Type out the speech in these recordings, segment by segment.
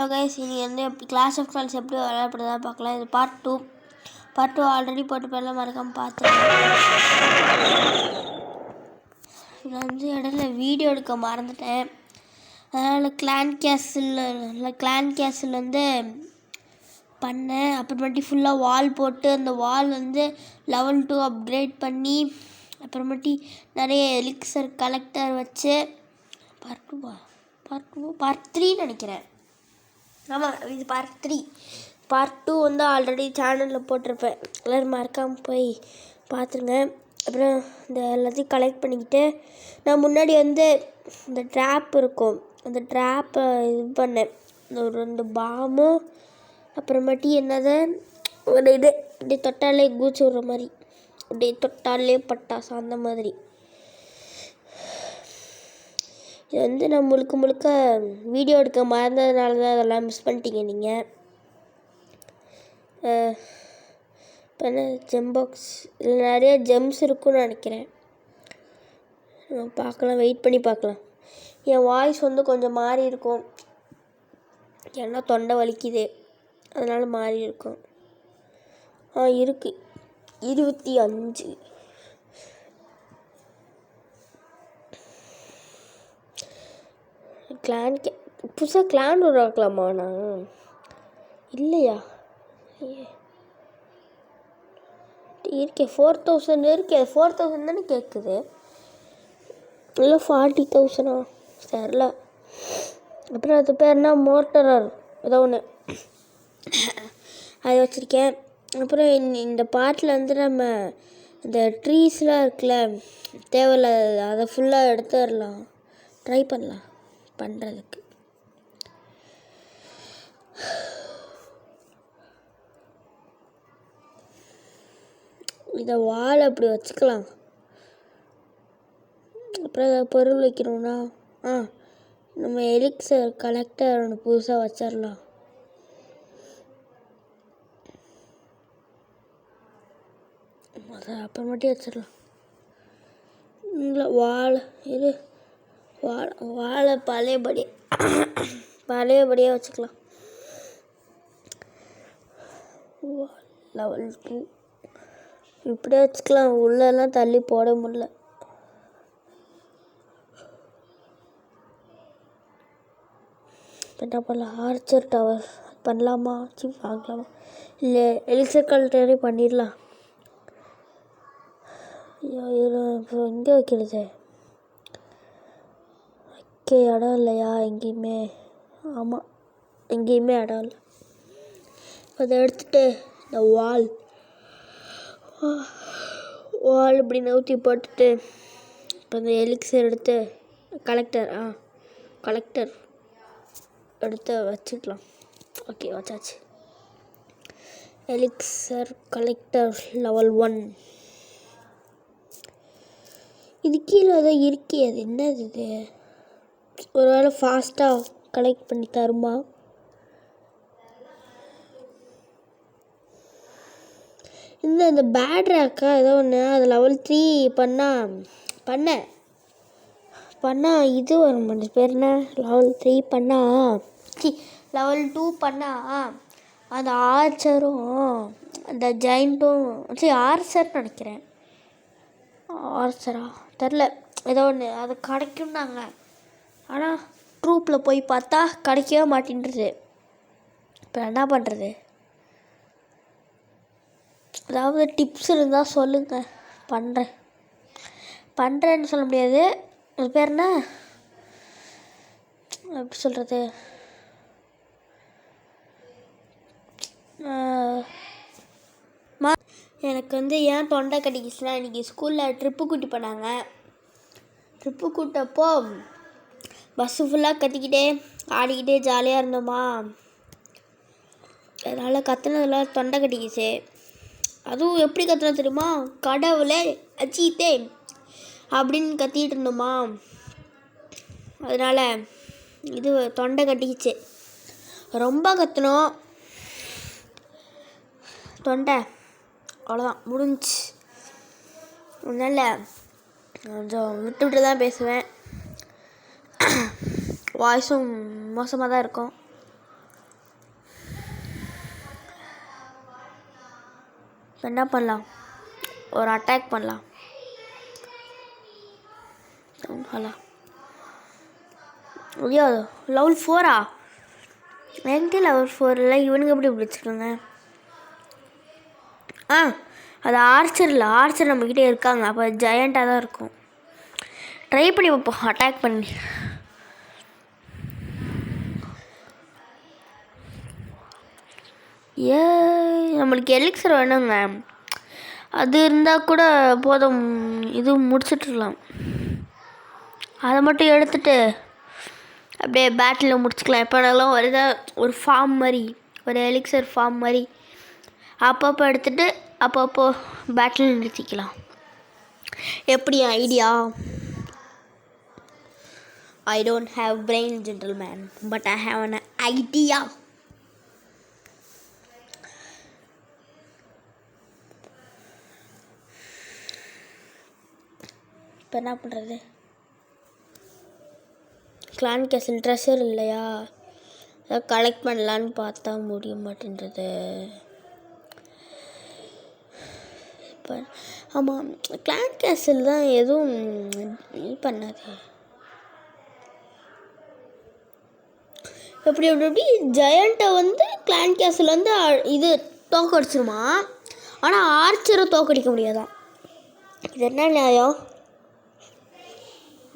Hello guys, இனி வந்து clash of glands எப்படி விளையாடுறதா பார்க்கலாம். இது பார்ட் டூ ஆல்ரெடி போட்டு போயெல்லாம் மறக்காமல் பார்த்துருக்கேன். நான் வந்து இடையில வீடியோ எடுக்க மறந்துட்டேன். அதனால் கிளான் கேஸில் வந்து பண்ணேன். அப்புறமேட்டி ஃபுல்லாக வால் போட்டு அந்த வால் வந்து லெவல் 2 அப்கிரேட் பண்ணி அப்புறமேட்டி நிறைய எலிக்சர் கலெக்டர் வச்சு பார்ட் 3 நினைக்கிறேன். ஆமாம், இது பார்ட் 2 வந்து ஆல்ரெடி சேனலில் போட்டிருப்பேன். எல்லோரும் மறக்காமல் போய் பார்த்துருங்க. அப்புறம் இந்த எல்லாத்தையும் கலெக்ட் பண்ணிக்கிட்டு நான் முன்னாடி வந்து இந்த ட்ராப் இருக்கும், அந்த ட்ராப்பை இது பண்ணேன். இந்த ஒரு 2 பாம்பு அப்புறமேட்டி என்னது ஒரு இது இப்படி தொட்டாலே கூச்சி விட்ற மாதிரி, அப்படியே தொட்டாலே பட்டாசு அந்த மாதிரி. இது வந்து நான் முழுக்க வீடியோ எடுக்க மறந்ததுனால தான் அதெல்லாம் மிஸ் பண்ணிட்டீங்க நீங்கள். இப்போ என்ன ஜெம் பாக்ஸ், இதில் நிறைய ஜெம்ஸ் இருக்குன்னு நினைக்கிறேன். பார்க்கலாம், வெயிட் பண்ணி பார்க்கலாம். என் வாய்ஸ் வந்து கொஞ்சம் மாறி இருக்கும், ஏன்னா தொண்டை வலிக்குது, அதனால் மாறி இருக்கும். இருக்குது 25. புதுசாக கிளான் உருவாக்கலாமா? நான் இல்லையா இருக்கே 4000 இருக்கே. 4000 தானே கேட்குது, இல்லை 40,000 சரில. அப்புறம் அது பேர் என்ன, மோட்டரர் ஏதோ ஒன்று, அதை வச்சுருக்கேன். அப்புறம் இந்த பாட்டில் வந்து நம்ம இந்த ட்ரீஸ்லாம் இருக்குல்ல, தேவையில்லாத அதை ஃபுல்லாக எடுத்துடலாம், ட்ரை பண்ணலாம் பண்ணுறதுக்கு. இதை வாழை அப்படி வச்சுக்கலாம். அப்புறம் ஏதாவது பொருள் வைக்கணும்னா நம்ம எலிக்சர் கலெக்டர் ஒன்று புதுசாக வச்சிடலாம். அதை அப்புறமேட்டி வச்சிடலாம். இல்லை வாழை இது வாழை பழையபடியாக வச்சுக்கலாம். லெவல் 2 இப்படியே வச்சுக்கலாம், உள்ளெல்லாம் தள்ளி போட முடியல. என்ன பண்ணலாம், ஆர்ச்சர் டவர் பண்ணலாமா, வாங்கலாமா, இல்லை எலிக்சர் கலெக்டரே பண்ணிடலாம். இப்போ எங்கே வைக்கிறது, வைக்க இடம் இல்லையா எங்கேயுமே? ஆமாம், எங்கேயுமே இடம் இல்லை. அதை எடுத்துகிட்டு இந்த வால் இப்படி நவுத்தி போட்டுட்டு இப்போ இந்த எலிக்சர் எடுத்து கலெக்டர் எடுத்து வச்சுக்கலாம். ஓகே, வச்சாச்சு. Elixir collector level 1. இது கீழே தான் இருக்கே, அது என்னது இது? ஒரு வேளை ஃபாஸ்ட்டாக கலெக்ட் பண்ணி தருமா? இந்த பேட் ரேக்கா ஏதோ ஒன்று, அது லெவல் 3 பண்ணால் இது வரும், அந்த பேர் என்ன, லெவல் 3 லெவல் 2 பண்ணால் அந்த ஆர்ச்சரும் அந்த ஜெயிண்ட்டும் ஆர்ச்சர் நினைக்கிறேன், ஆர்ச்சரா தெரில, ஏதோ ஒன்று அது கிடைக்கும்னாங்க. ஆனால் ட்ரூப்பில் போய் பார்த்தா கிடைக்கவே மாட்டேன்றது. இப்போ என்ன பண்ணுறது? ஏதாவது டிப்ஸ் இருந்தால் சொல்லுங்கள், பண்ணுறேன்னு சொல்ல முடியாது. அது பேர் என்ன, எப்படி சொல்கிறது, எனக்கு வந்து ஏன் தொண்டை கட்டிக்கிச்சுன்னா, இன்றைக்கி ஸ்கூலில் ட்ரிப்பு கூட்டி போனாங்க. ட்ரிப்பு கூட்டப்போ பஸ்ஸு ஃபுல்லாக கத்திக்கிட்டே ஆடிக்கிட்டே ஜாலியாக இருந்தோமா, அதனால் கத்துனதில் தொண்டை கட்டிக்கிச்சு. அதுவும் எப்படி கத்துனா தெரியுமா, கடவுளே அஜித்தே அப்படின்னு கத்திகிட்டு இருந்தோமா, அதனால் இது தொண்டை கட்டிக்கிச்சு. ரொம்ப கத்துனோம், தொண்டை அவ்வளோதான் முடிஞ்சிச்சு. அதனால் கொஞ்சம் விட்டு தான் பேசுவேன், வாய்ஸும் மோசமாக தான் இருக்கும். என்ன பண்ணலாம், ஒரு அட்டாக் பண்ணலாம். ஐயோ லெவல் 4 எங்கே லெவல் 4 இவனுங்க எப்படி பிடிச்சிருக்காங்க? அது ஆர்ச்சர் நம்மக்கிட்டே இருக்காங்க. அப்போ ஜெயண்ட்டாக தான் இருக்கும். ட்ரை பண்ணி பார்ப்போம் அட்டாக் பண்ணி. நம்மளுக்கு எலிக்சர் வேணுங்க. அது இருந்தால் கூட போதும், இது முடிச்சிட்ருக்கலாம். அதை மட்டும் எடுத்துகிட்டு அப்படியே பேட்டில் முடிச்சுக்கலாம். எப்போனாலும் ஒரு ஃபார்ம் மாதிரி, ஒரு எலிக்சர் ஃபார்ம் மாதிரி அப்பப்போ எடுத்துகிட்டு அப்பப்போ பேட்டில் நிறுத்திக்கலாம். எப்படி idea? I don't have brain, gentleman, but I have an idea. இப்போ என்ன பண்ணுறது? கிளான் கேசல் ட்ரெஷர் இல்லையா, அதை கலெக்ட் பண்ணலான்னு பார்த்தா முடிய மாட்டேன்றது. இப்போ ஆமாம், கிளான் கேசல் தான் எதுவும் இது பண்ணாது. எப்படி ஜெயண்ட்டை கிளான் கேசல் இது தோக்கடிச்சிருமா, ஆனால் ஆர்ச்சரை தோக்கடிக்க முடியாதான். இது என்ன நியாயம்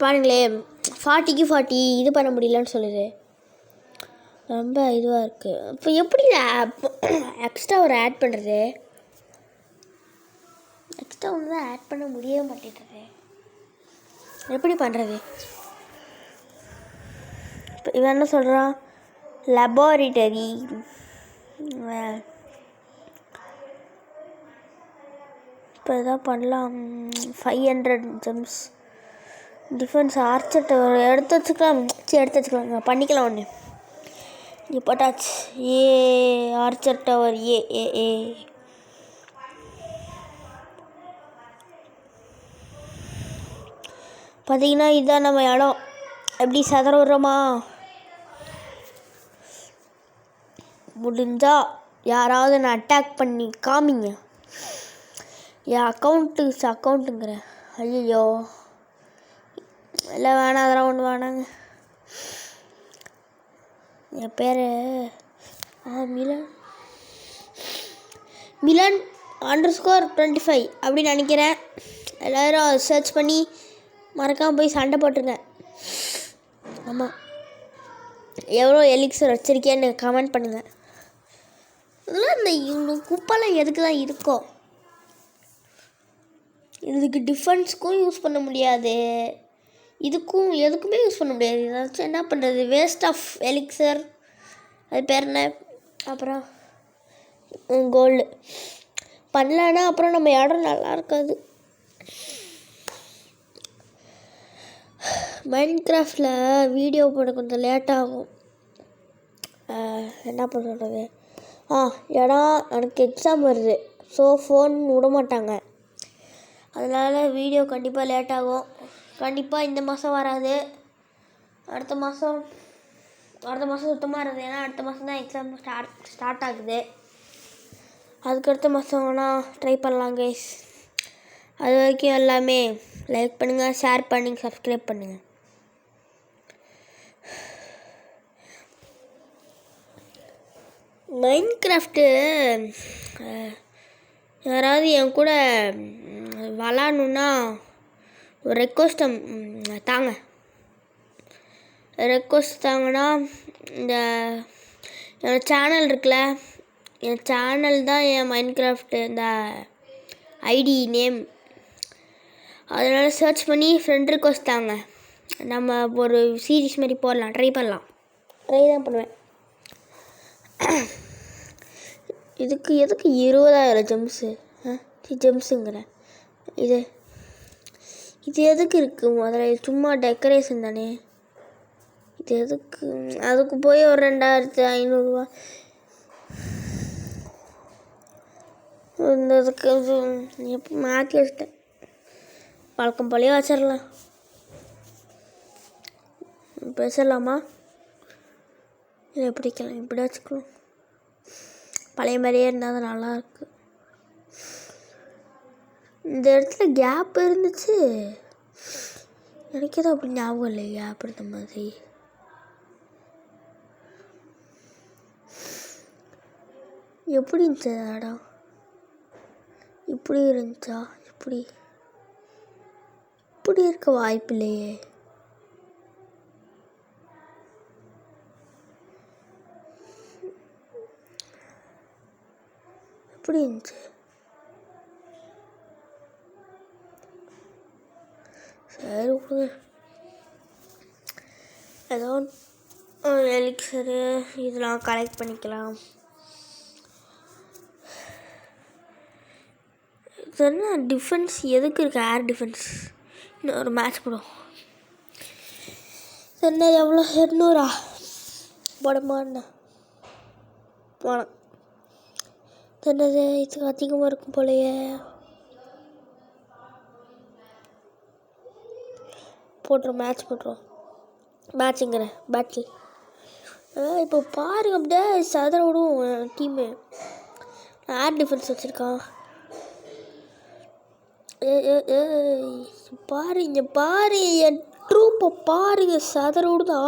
பாருங்களே. 40க்கு 40 இது பண்ண முடியலன்னு சொல்லுது. ரொம்ப இதுவாக இருக்குது. இப்போ எப்படி எக்ஸ்ட்ரா ஒரு ஆட் பண்ணுறது? எக்ஸ்ட்ரா ஒன்று தான் ஆட் பண்ண முடியவே மாட்டேங்குது. எப்படி பண்ணுறது? இப்போ இவன் என்ன சொல்கிறான்? லெபார்ட்டரி இப்போ இதான் பண்ணலாம். 500 ஜெம்ஸ் டிஃபென்ஸ் ஆர்ச்சர் டவர் எடுத்து வச்சுக்கலாம். பண்ணிக்கலாம் ஒன்று. இங்கே போட்டாச்சு. ஆர்ச்சர் டவர் பார்த்தீங்கன்னா இதுதான் நம்ம இடம். எப்படி சதற விடுறோமா? முடிஞ்சா யாராவது நான் அட்டாக் பண்ணி காமிங்க. என் அக்கௌண்ட்டுங்கிறேன். ஐயோ இல்லை வேணாம், அதெல்லாம் ஒன்று வேணாங்க. என் பேர் மிலன் _25 அப்படின்னு நினைக்கிறேன். எல்லோரும் சர்ச் பண்ணி மறக்காமல் போய் சண்டை போட்டுருங்க. ஆமாம், எவ்வளோ எலிக்சர் வச்சுருக்கேன்னு கமெண்ட் பண்ணுங்கள். இதெல்லாம் இந்த குப்பெல்லாம் எதுக்கு தான் இருக்கோ? இதுக்கு டிஃபென்ஸுக்கும் யூஸ் பண்ண முடியாது, இதுக்கும் எதுக்குமே யூஸ் பண்ண முடியாது. ஏதாச்சும் என்ன பண்ணுறது? Waste of elixir. அது பேர் என்ன? அப்புறம் கோல்டு பண்ணலன்னா அப்புறம் நம்ம இடம் நல்லா இருக்காது. மைன்கிராஃப்டில் வீடியோ போட கொஞ்சம் லேட்டாகும். என்ன பண்ணுறது? ஏன்னா எனக்கு எக்ஸாம் வருது, ஸோ ஃபோன் விட மாட்டாங்க. அதனால் வீடியோ கண்டிப்பாக லேட்டாகும். கண்டிப்பாக இந்த மாதம் வராது, அடுத்த மாதம் சுத்தமாக வராது. ஏன்னா அடுத்த மாதம் தான் எக்ஸாம் ஸ்டார்ட் ஆகுது. அதுக்கடுத்த மாதம் வேணால் ட்ரை பண்ணலாம் கைஸ். அது வரைக்கும் எல்லாமே லைக் பண்ணுங்கள், ஷேர் பண்ணி சப்ஸ்கிரைப் பண்ணுங்கள். மைன்கிராஃப்ட்டு யாராவது என் கூட விளாட்ணுன்னா ஒரு ரெக்வஸ்ட்டை தாங்க. ரெக்வஸ்ட் தாங்கன்னா இந்த என்னோடய சேனல் இருக்குல்ல, என் சேனல் தான் என் மைன்கிராஃப்ட்டு இந்த ஐடி நேம். அதனால் சர்ச் பண்ணி ஃப்ரெண்ட் ரிக்வஸ்ட் தாங்க. நம்ம ஒரு சீரீஸ் மாதிரி போடலாம், ட்ரை தான் பண்ணுவேன். இதுக்கு எதுக்கு 20,000 ஜெம்ஸு? ஜெம்ஸுங்கிறேன். இது எதுக்கு இருக்குது? முதல்ல சும்மா டெக்கரேஷன் தானே. இது எதுக்கு? அதுக்கு போய் ஒரு 2,500 இதுக்கு எப்போ மாற்றி வச்சிட்டேன். பழக்கம் போலேயே வச்சிடலாம். பேசலாமா? இல்லை பிடிக்கலாம், இப்படி வச்சுக்கலாம். பழைய மாதிரியே இருந்தால் தான் நல்லாயிருக்கு. இந்த இடத்துல கேப் இருந்துச்சு, எனக்கு எதுவும் அப்படி ஞாபகம் இல்லை கேப் இருந்த மாதிரி. எப்படி இருந்துச்சு இடம்? இப்படி இருந்துச்சா? இப்படி இப்படி இருக்க வாய்ப்பு இல்லையே. எப்படி இருந்துச்சு? சரி, ஏதோ எலிக்சரு இதெல்லாம் கலெக்ட் பண்ணிக்கலாம். இது என்ன டிஃபென்ஸ் எதுக்கு இருக்குது? Air defence. இன்னும் ஒரு மேட்ச் போடும். என்ன எவ்வளோ 200 போடமாண்ணா போனேன். என்னது இதுக்கு அதிகமாக இருக்கும் போலையே. போட்டுரும், மேட்ச் போட்டுரும். மேட்சுங்கிறேன், பேட்டில். இப்போ பாருங்க, அப்படியே சதற விடும் டீமு. ஏர் டிஃபென்ஸ் வச்சுருக்கான். பாரு, இங்கே பாரு, என் ட்ரூப்பை பாருங்க, சதற விடுதா.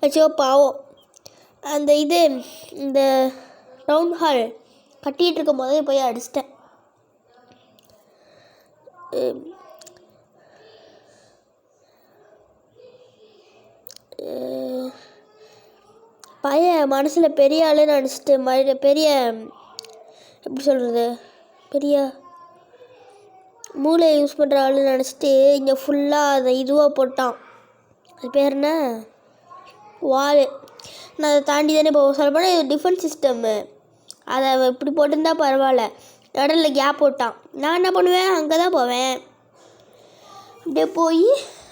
அச்சோ பாவம். அந்த இந்த டவுன் ஹால் கட்டிகிட்டு இருக்கும் போதே போய் அடிச்சிட்டேன். பையன் மனசில் பெரிய ஆளுன்னு நினச்சிட்டு பெரிய எப்படி சொல்கிறது, பெரிய மூளை யூஸ் பண்ணுற ஆளுன்னு நினச்சிட்டு இங்கே ஃபுல்லாக அதை இதுவாக போட்டான். அது பேர் என்ன, வால். நான் அதை தாண்டி தானே இப்போ சொல்ல போனால் இது டிஃபென்ஸ் சிஸ்டம்மு. அதை இப்படி போட்டிருந்தா பரவாயில்ல, இடத்துல கேப் போட்டான். நான் என்ன பண்ணுவேன், அங்கே தான் போவேன். அப்படியே போய்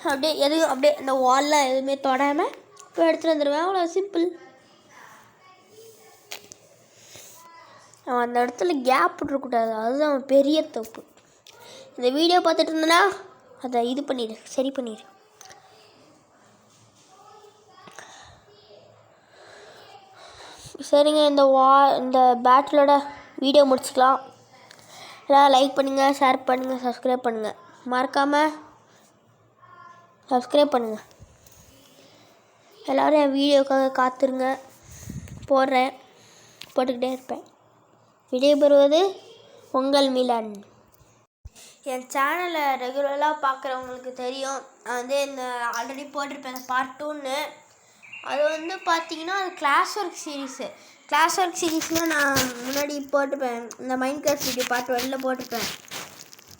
அப்படியே எதுவும் அப்படியே அந்த வால்லாம் எதுவுமே தொடாமல் போய் எடுத்துகிட்டு வந்துடுவேன். அவ்வளோ சிம்பிள். அவன் அந்த இடத்துல கேப் விட்றக்கூடாது, அதுதான் அவன் பெரிய தப்பு. இந்த வீடியோ பார்த்துட்டு இருந்தேன்னா அதை இது பண்ணிடு, சரி பண்ணிடு. சரிங்க, இந்த பேட்டிலோட வீடியோ முடிச்சுக்கலாம். எல்லாம் லைக் பண்ணுங்கள், ஷேர் பண்ணுங்கள், சப்ஸ்கிரைப் பண்ணுங்கள். மறக்காமல் சப்ஸ்கிரைப் பண்ணுங்கள். எல்லோரும் என் வீடியோக்காக காத்துருங்க. போட்டுக்கிட்டே இருப்பேன். விடைபெறுவது உங்கள் மிலன். என் சேனலை ரெகுலராக பார்க்குறவங்களுக்கு தெரியும். நான் இந்த ஆல்ரெடி போட்டிருப்பேன் பார்ட் 2ன்னு. அது பார்த்தீங்கன்னா அது class work series. Class work சீரீஸ்னால் நான் முன்னாடி போட்டிருப்பேன். இந்த மைண்ட் கிராஃப்ட் வீடியோ பார்ட் 1ல் போட்டிருப்பேன்.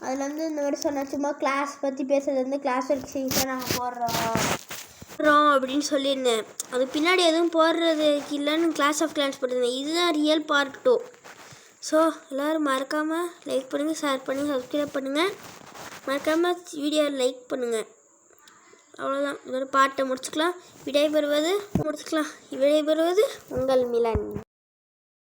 அதில் இந்த மாதிரி சொன்னால் சும்மா கிளாஸ் பற்றி பேசுறது கிளாஸ் ஒர்க் சீரீஸாக நாங்கள் போடுறோம் அப்படின்னு சொல்லியிருந்தேன். அது பின்னாடி எதுவும் போடுறதுக்கு இல்லைன்னு கிளாஸ் ஆஃப் கிளான்ஸ் போட்டிருந்தேன். இதுதான் ரியல் பார்ட் 2. ஸோ எல்லோரும் மறக்காமல் லைக் பண்ணுங்கள், ஷேர் பண்ணுங்கள், சப்ஸ்கிரைப் பண்ணுங்கள். மறக்காமல் வீடியோ லைக் பண்ணுங்கள். அவ்வளோதான். இதோட பாட்டை முடிச்சுக்கலாம். விடைபெறுவது உங்கள் மிலன்.